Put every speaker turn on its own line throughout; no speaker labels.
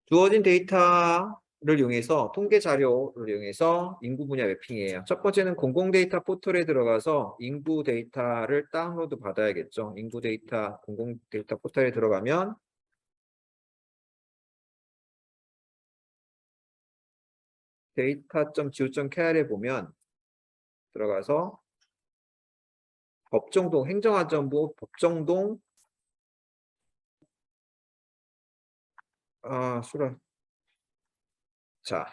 주어진 데이터를 이용해서 통계 자료를 이용해서 인구 분야 매핑이에요. 첫 번째는 공공 데이터 포털에 들어가서 인구 데이터를 다운로드 받아야겠죠. 인구 데이터 공공 데이터 포털에 들어가면 data.go.kr에 보면 들어가서 법정동 행정안전부 법정동 수라 자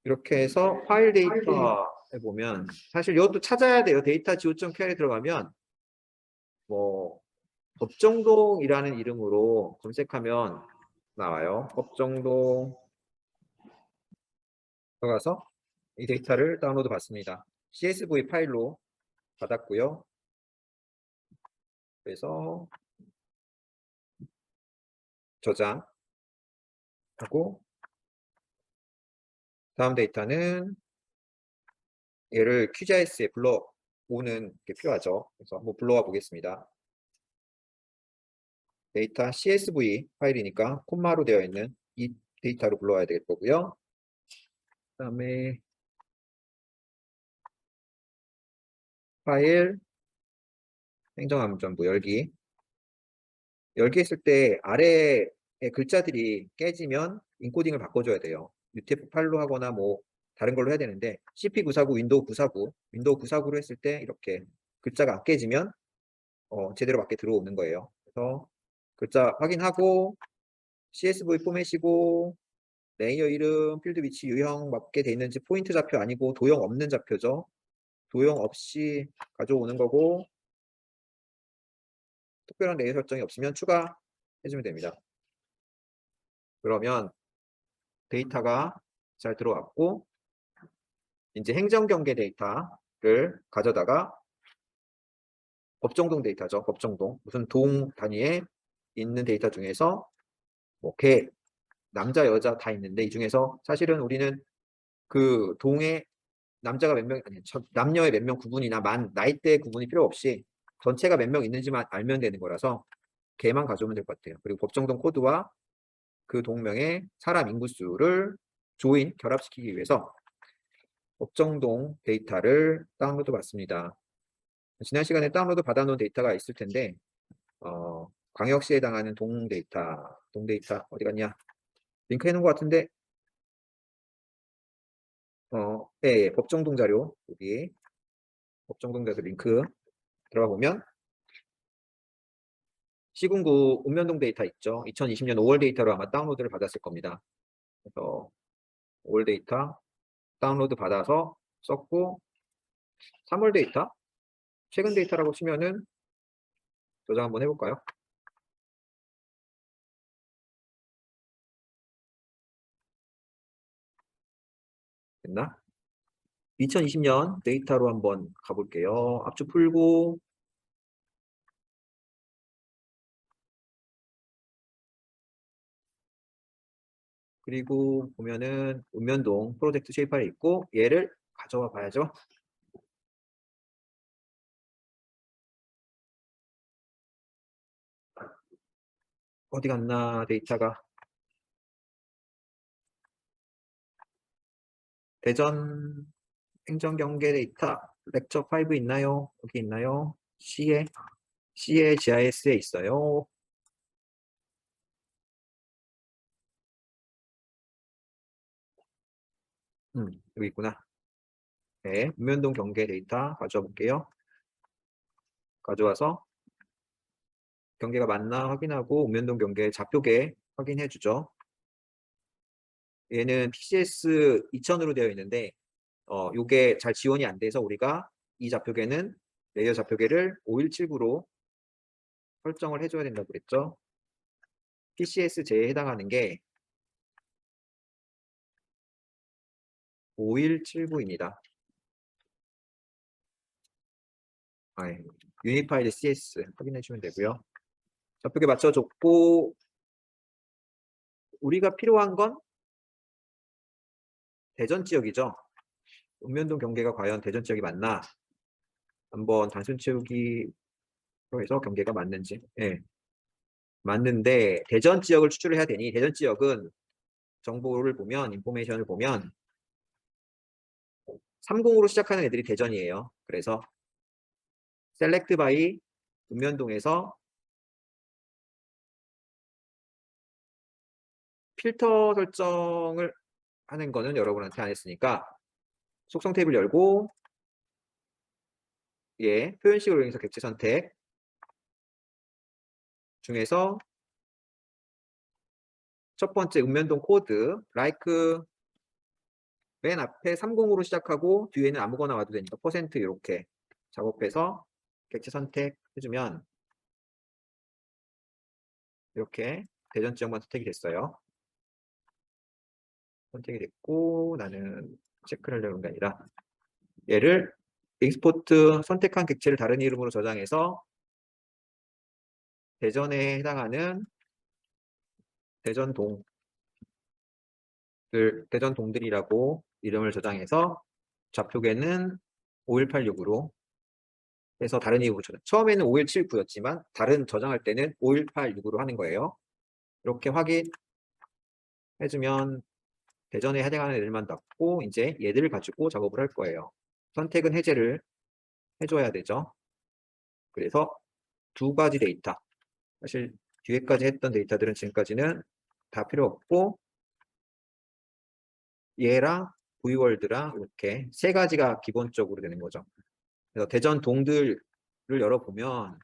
이렇게 해서 파일 데이터에 보면 사실 이것도 찾아야 돼요. 데이터 go.kr에 들어가면 뭐 법정동이라는 이름으로 검색하면 나와요. 법정동 들어가서 이 데이터를 다운로드 받습니다. CSV 파일로 받았고요. 그래서 저장하고 다음 데이터는 얘를 QGIS에 불러오는 게 필요하죠. 그래서 한번 불러와 보겠습니다. 데이터 CSV 파일이니까 콤마로 되어 있는 이 데이터로 불러와야 될 거고요. 그 다음에 파일 행정안전부 열기 했을 때 아래에 글자들이 깨지면 인코딩을 바꿔줘야 돼요. UTF-8로 하거나 뭐 다른 걸로 해야 되는데 CP949, 윈도우 949로 했을 때 이렇게 글자가 안 깨지면 제대로 맞게 들어오는 거예요. 그래서 글자 확인하고 CSV 포맷이고 레이어 이름, 필드 위치, 유형 맞게 돼 있는지 포인트 좌표 아니고 도형 없는 좌표죠. 도형 없이 가져오는 거고 특별한 레이어 설정이 없으면 추가해주면 됩니다. 그러면 데이터가 잘 들어왔고 이제 행정경계 데이터를 가져다가 법정동 데이터죠. 법정동 무슨 동 단위에 있는 데이터 중에서 뭐 개, 남자, 여자 다 있는데 이 중에서 사실은 우리는 그 동에 남자가 몇 명, 아니 남녀의 몇 명 구분이나 나이대 구분이 필요 없이 전체가 몇 명 있는지만 알면 되는 거라서 개만 가져오면 될 것 같아요. 그리고 법정동 코드와 그 동명의 사람 인구수를 결합시키기 위해서 법정동 데이터를 다운로드 받습니다. 지난 시간에 다운로드 받아놓은 데이터가 있을 텐데 광역시에 해당하는 동 데이터 어디 갔냐? 링크 해놓은 것 같은데 예, 법정동 자료 여기 법정동 자료 링크 들어가 보면 시군구 읍면동 데이터 있죠. 2020년 5월 데이터로 아마 다운로드를 받았을 겁니다. 그래서 5월 데이터 다운로드 받아서 썼고 3월 데이터 최근 데이터라고 치면은 저장 한번 해볼까요? 됐나? 2020년 데이터로 한번 가볼게요. 압축 풀고 그리고 보면은 읍면동 프로젝트 쉐이파일이 있고 얘를 가져와 봐야죠. 어디 갔나 데이터가 대전 행정경계 데이터 렉처 5 있나요? 여기 있나요? C에 GIS에 있어요. 여기 있구나. 네, 읍면동 경계 데이터 가져와 볼게요. 가져와서 경계가 맞나 확인하고 읍면동 경계 좌표계 확인해 주죠. 얘는 PCS 2000으로 되어 있는데 요게 잘 지원이 안 돼서 우리가 이 좌표계는 레이어 좌표계를 5179로 설정을 해줘야 된다고 그랬죠. PCS제에 해당하는 게 5179입니다. 유니파이드 CS 확인해 주면 되고요. 좌표계 맞춰줬고 우리가 필요한 건 대전 지역이죠. 읍면동 경계가 과연 대전 지역이 맞나? 한번 단순 채우기로 해서 경계가 맞는지. 예. 맞는데 대전 지역을 추출을 해야 되니 대전 지역은 정보를 보면 인포메이션을 보면 30으로 시작하는 애들이 대전이에요. 그래서 셀렉트 바이 읍면동에서 필터 설정을 하는 거는 여러분한테 안 했으니까 속성 탭을 열고 예, 표현식으로 이용해서 객체 선택 중에서 첫 번째 읍면동 코드 like 맨 앞에 30으로 시작하고 뒤에는 아무거나 와도 되니까 퍼센트 이렇게 작업해서 객체 선택 해주면 이렇게 대전 지역만 선택이 됐어요. 선택이 됐고 나는 체크를 하려는 게 아니라 얘를 익스포트 선택한 객체를 다른 이름으로 저장해서 대전에 해당하는 대전동들이라고 이름을 저장해서 좌표계는 5186으로 해서 다른 이름으로 저장. 처음에는 5179였지만 다른 저장할 때는 5186으로 하는 거예요. 이렇게 확인해주면 대전에 해당하는 애들만 닫고 이제 얘들을 가지고 작업을 할 거예요. 선택은 해제를 해줘야 되죠. 그래서 두 가지 데이터. 사실 뒤에까지 했던 데이터들은 지금까지는 다 필요 없고 얘랑 V월드랑 이렇게 세 가지가 기본적으로 되는 거죠. 그래서 대전 동들을 열어보면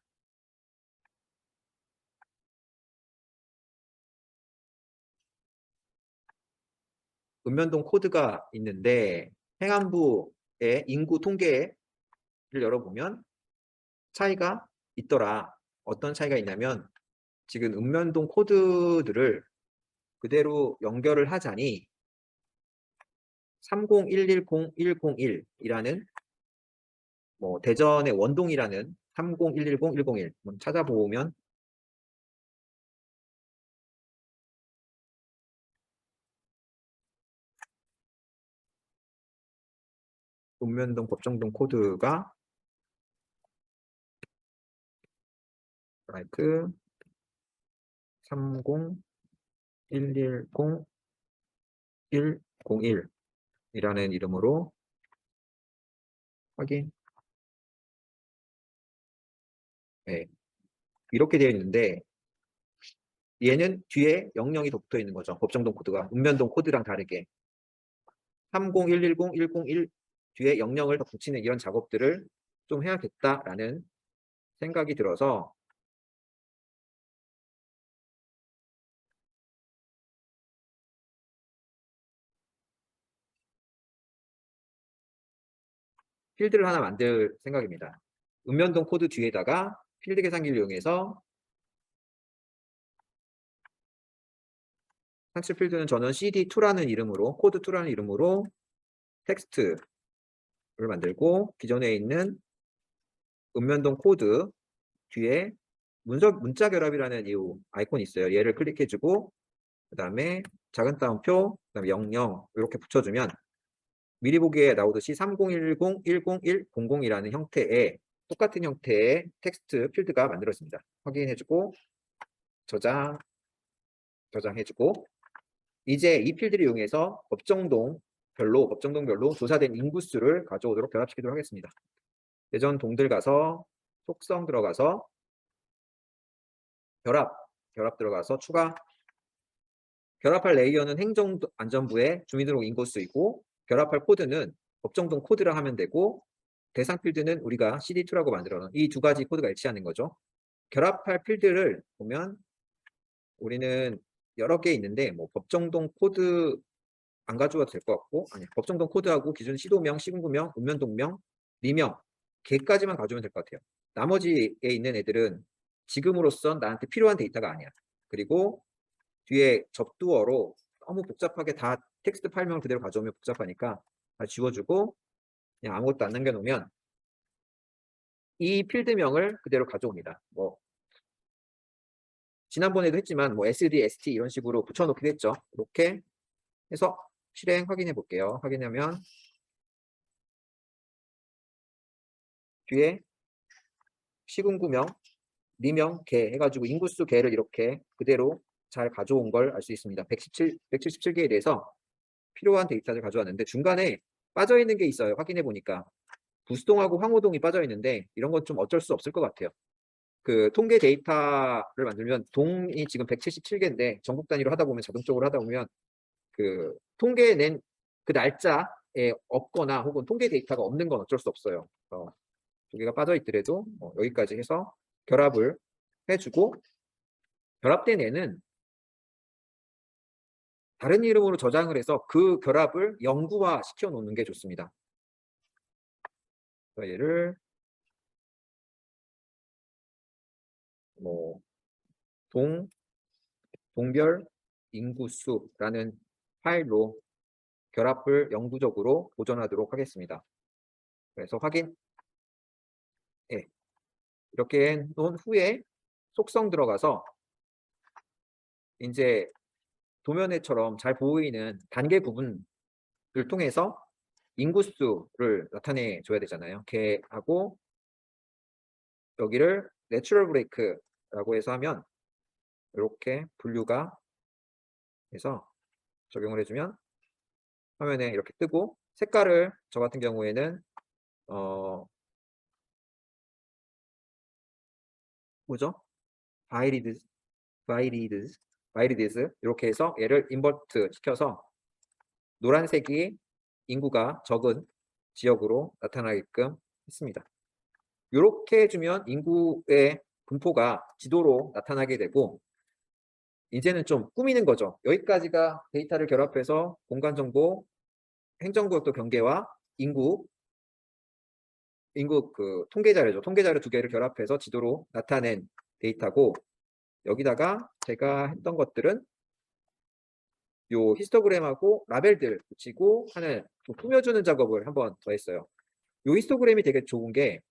읍면동 코드가 있는데 행안부의 인구 통계를 열어보면 차이가 있더라. 어떤 차이가 있냐면 지금 읍면동 코드들을 그대로 연결을 하자니 30110-101이라는 뭐 대전의 원동이라는 30110-101 찾아보면 읍면동 법정동 코드가 like 30110-101이라는 이름으로 확인. 네, 이렇게 되어 있는데 얘는 뒤에 00이 더 붙어 있는 거죠. 법정동 코드가 읍면동 코드랑 다르게 30110-101 뒤에 00을 더 붙이는 이런 작업들을 좀 해야겠다라는 생각이 들어서 필드를 하나 만들 생각입니다. 읍면동 코드 뒤에다가 필드 계산기를 이용해서 산출 필드는 저는 CD2라는 이름으로 코드2라는 이름으로 텍스트를 만들고 기존에 있는 읍면동 코드 뒤에 문자 결합이라는 이 아이콘이 있어요. 얘를 클릭해주고 그 다음에 작은 따옴표, 그 다음에 00 이렇게 붙여주면 미리 보기에 나오듯이 3010-10100이라는 형태의 똑같은 형태의 텍스트 필드가 만들어집니다. 확인해주고 저장해주고 이제 이 필드를 이용해서 법정동별로 조사된 인구수를 가져오도록 결합시키도록 하겠습니다. 대전 동들 가서 속성 들어가서 결합 들어가서 추가 결합할 레이어는 행정안전부의 주민등록 인구수이고 결합할 코드는 법정동 코드라 하면 되고 대상 필드는 우리가 CD2라고 만들어 놓은 이 두 가지 코드가 일치하는 거죠. 결합할 필드를 보면 우리는 여러 개 있는데 뭐 법정동 코드 안 가져와도 될 것 같고 아니 법정동 코드하고 기존 시도명, 시군구명, 읍면동명, 리명 걔까지만 가져오면 될 것 같아요. 나머지에 있는 애들은 지금으로선 나한테 필요한 데이터가 아니야. 그리고 뒤에 접두어로 너무 복잡하게 다 텍스트 파일명을 그대로 가져오면 복잡하니까 다 지워주고 그냥 아무것도 안 남겨놓으면 이 필드명을 그대로 가져옵니다. 뭐 지난번에도 했지만 뭐 SD, ST 이런 식으로 붙여놓기도 했죠. 이렇게 해서 실행 확인해 볼게요. 확인하면 뒤에 시군구명 리명, 개 해가지고 인구수 개를 이렇게 그대로 잘 가져온 걸 알 수 있습니다. 177개에 대해서 필요한 데이터를 가져왔는데 중간에 빠져 있는 게 있어요. 확인해 보니까 부수동하고 황호동이 빠져 있는데 이런 건 좀 어쩔 수 없을 것 같아요. 그 통계 데이터를 만들면 동이 지금 177개인데 전국 단위로 하다 보면 자동적으로 하다 보면 그 통계 낸 그 날짜에 없거나 혹은 통계 데이터가 없는 건 어쩔 수 없어요. 두 개가 빠져 있더라도 여기까지 해서 결합을 해주고 결합된 애는 다른 이름으로 저장을 해서 그 결합을 영구화 시켜 놓는 게 좋습니다. 얘를 뭐 동별 인구수라는 파일로 결합을 영구적으로 보존하도록 하겠습니다. 그래서 확인. 예. 이렇게 해 놓은 후에 속성 들어가서 이제 도면에처럼 잘 보이는 단계 구분을 통해서 인구수를 나타내 줘야 되잖아요. 걔하고 여기를 내추럴 브레이크라고 해서 하면 이렇게 분류가 해서 적용을 해주면 화면에 이렇게 뜨고 색깔을 저 같은 경우에는 뭐죠? 바이리디스 이렇게 해서 얘를 인버트 시켜서 노란색이 인구가 적은 지역으로 나타나게끔 했습니다. 이렇게 해주면 인구의 분포가 지도로 나타나게 되고 이제는 좀 꾸미는 거죠. 여기까지가 데이터를 결합해서 공간정보, 행정구역도 경계와 인구 그 통계 자료죠. 통계 자료 두 개를 결합해서 지도로 나타낸 데이터고 여기다가 제가 했던 것들은 요 히스토그램하고 라벨들 붙이고 하는 좀 꾸며주는 작업을 한번 더 했어요. 요 히스토그램이 되게 좋은 게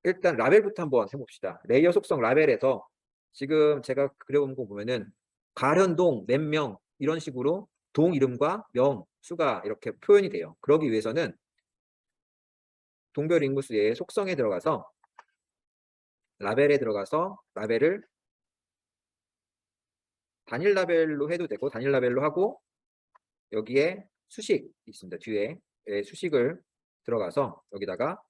일단 라벨부터 한번 해봅시다. 레이어 속성 라벨에서 지금 제가 그려본 거 보면은 가련동, 몇 명 이런 식으로 동 이름과 명, 수가 이렇게 표현이 돼요. 그러기 위해서는 동별 인구수의 속성에 들어가서 라벨에 들어가서 라벨을 단일 라벨로 해도 되고 단일 라벨로 하고 여기에 수식 있습니다. 뒤에 수식을 들어가서 여기다가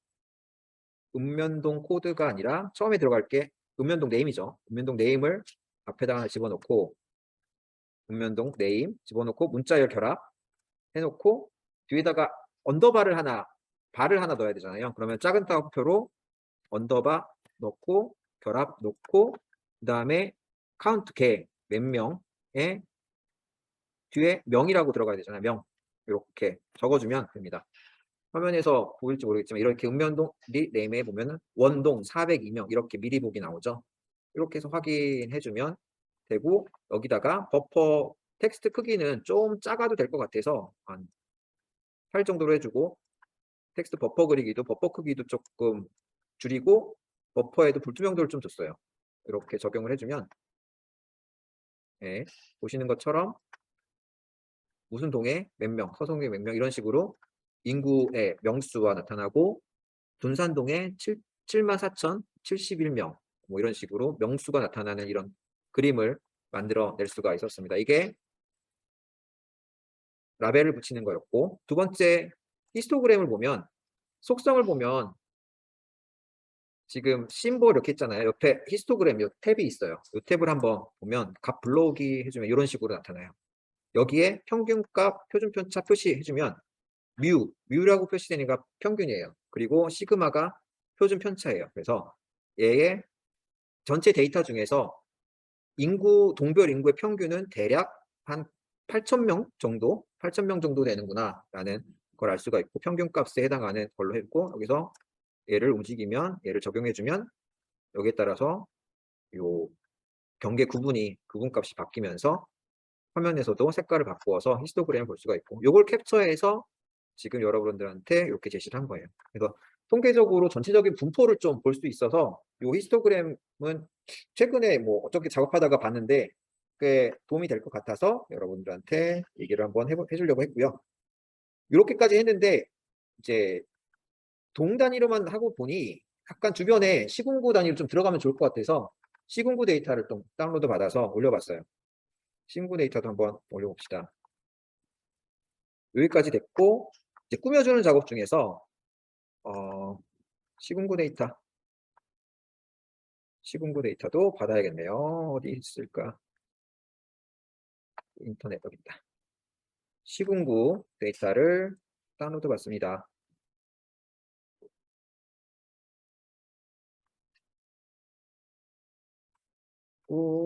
읍면동 코드가 아니라 처음에 들어갈 게 읍면동 네임이죠. 읍면동 네임을 앞에다가 하나 집어넣고 읍면동 네임 집어넣고 문자열 결합 해놓고 뒤에다가 언더바를 하나 바를 하나 넣어야 되잖아요. 그러면 작은 따옴표로 언더바 넣고 결합 넣고 그 다음에 카운트 개 몇 명에 뒤에 명이라고 들어가야 되잖아요. 명 이렇게 적어주면 됩니다. 화면에서 보일지 모르겠지만 이렇게 읍면동 네임에 보면은 원동 402명 이렇게 미리 보기 나오죠. 이렇게 해서 확인해주면 되고 여기다가 버퍼 텍스트 크기는 좀 작아도 될 것 같아서 한 8 정도로 해주고 텍스트 버퍼 그리기도 버퍼 크기도 조금 줄이고 버퍼에도 불투명도를 좀 줬어요. 이렇게 적용을 해주면 보시는 것처럼 무슨 동에 몇 명, 서성에 몇 명 이런 식으로 인구의 명수가 나타나고 둔산동에 74,071명 뭐 이런 식으로 명수가 나타나는 이런 그림을 만들어낼 수가 있었습니다. 이게 라벨을 붙이는 거였고 두 번째 히스토그램을 보면 속성을 보면 지금 심볼 이렇게 있잖아요. 옆에 히스토그램 이 탭이 있어요. 이 탭을 한번 보면 값 불러오기 해주면 이런 식으로 나타나요. 여기에 평균값 표준편차 표시해주면 뮤라고 표시되니까 평균이에요. 그리고 시그마가 표준편차예요. 그래서 얘의 전체 데이터 중에서 동별 인구의 평균은 대략 한 8,000명 정도, 8,000명 정도 되는구나 라는 걸 알 수가 있고 평균값에 해당하는 걸로 했고 여기서 얘를 움직이면 얘를 적용해주면 여기에 따라서 요 경계 구분값이 바뀌면서 화면에서도 색깔을 바꾸어서 히스토그램을 볼 수가 있고 요걸 캡처해서 지금 여러분들한테 이렇게 제시를 한 거예요. 그래서 통계적으로 전체적인 분포를 좀 볼 수 있어서 요 히스토그램은 최근에 뭐 어떻게 작업하다가 봤는데 꽤 도움이 될 것 같아서 여러분들한테 얘기를 한번 해주려고 했고요. 이렇게까지 했는데 이제 동 단위로만 하고 보니 약간 주변에 시군구 단위로 좀 들어가면 좋을 것 같아서 시군구 데이터를 좀 다운로드 받아서 올려봤어요. 시군구 데이터도 한번 올려봅시다. 여기까지 됐고 이제 꾸며주는 작업 중에서 시군구 데이터도 받아야겠네요. 어디 있을까? 인터넷 여기 있다. 시군구 데이터를 다운로드 받습니다.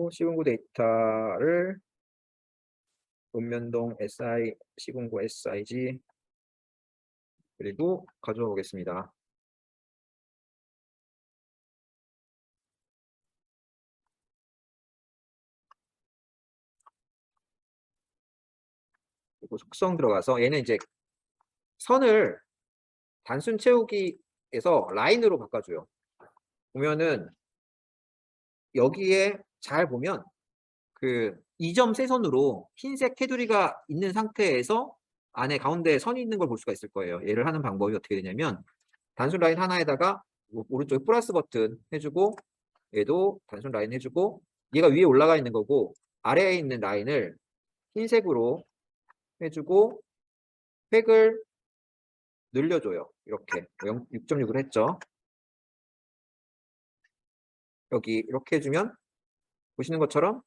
시군구 데이터를 읍면동 SI 시군구 SIG 그리고 가져와 보겠습니다. 그리고 속성 들어가서 얘는 이제 선을 단순 채우기에서 라인으로 바꿔줘요. 보면은 여기에 잘 보면 그 2점 세선으로 흰색 테두리가 있는 상태에서 안에 가운데 선이 있는 걸 볼 수가 있을 거예요. 얘를 하는 방법이 어떻게 되냐면 단순 라인 하나에다가 오른쪽에 플러스 버튼 해주고 얘도 단순 라인 해주고 얘가 위에 올라가 있는 거고 아래에 있는 라인을 흰색으로 해주고 획을 늘려줘요. 이렇게 6.6을 했죠. 여기 이렇게 해주면 보시는 것처럼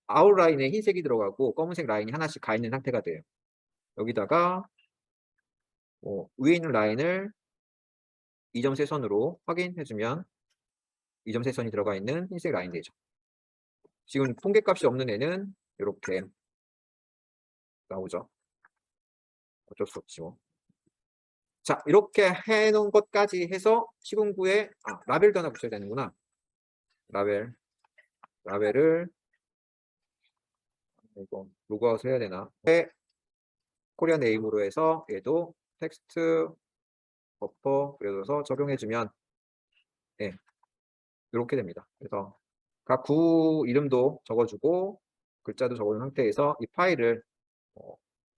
아웃라인에 흰색이 들어가고 검은색 라인이 하나씩 가 있는 상태가 돼요. 여기다가 위에 있는 라인을 2점 세선으로 확인해주면 2점 세선이 들어가 있는 흰색 라인 되죠. 지금 통계값이 없는 애는 이렇게 나오죠. 어쩔 수 없지 뭐. 자, 이렇게 해놓은 것까지 해서 시군구에 라벨도 하나 붙여야 되는구나. 라벨을 이거 로그아웃 해야 되나? 코리아 네임으로 해서 얘도 텍스트 버퍼 그려서 적용해주면 이렇게 됩니다. 그래서 각 구 이름도 적어주고 글자도 적어준 상태에서 이 파일을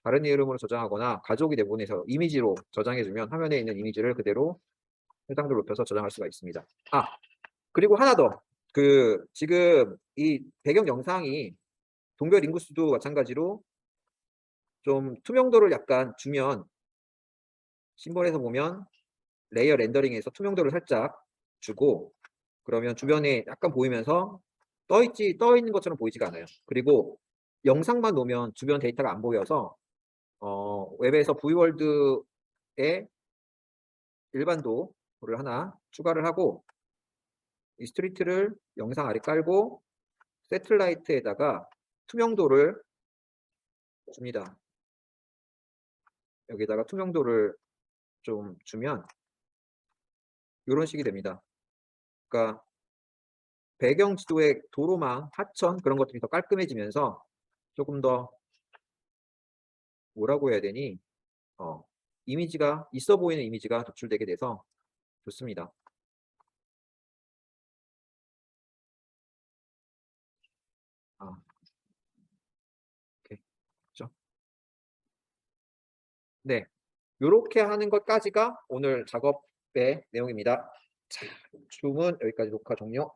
다른 이름으로 저장하거나 가족이 내보내서 이미지로 저장해주면 화면에 있는 이미지를 그대로 해상도 높여서 저장할 수가 있습니다. 그리고 하나 더. 지금 이 배경 영상이 동별 인구수도 마찬가지로 좀 투명도를 약간 주면 심볼에서 보면 레이어 렌더링에서 투명도를 살짝 주고 그러면 주변에 약간 보이면서 떠 있는 것처럼 보이지가 않아요. 그리고 영상만 놓으면 주변 데이터가 안 보여서 웹에서 V월드에 일반도를 하나 추가를 하고 이 스트리트를 영상 아래 깔고 세틀라이트에다가 투명도를 줍니다. 여기다가 투명도를 좀 주면 이런 식이 됩니다. 그러니까 배경 지도의 도로망, 하천 그런 것들이 더 깔끔해지면서 조금 더 뭐라고 해야 되니 이미지가 있어 보이는 이미지가 도출되게 돼서 좋습니다. 이렇게 그렇죠? 네, 이렇게 하는 것까지가 오늘 작업의 내용입니다. 자, 줌은 여기까지 녹화 종료.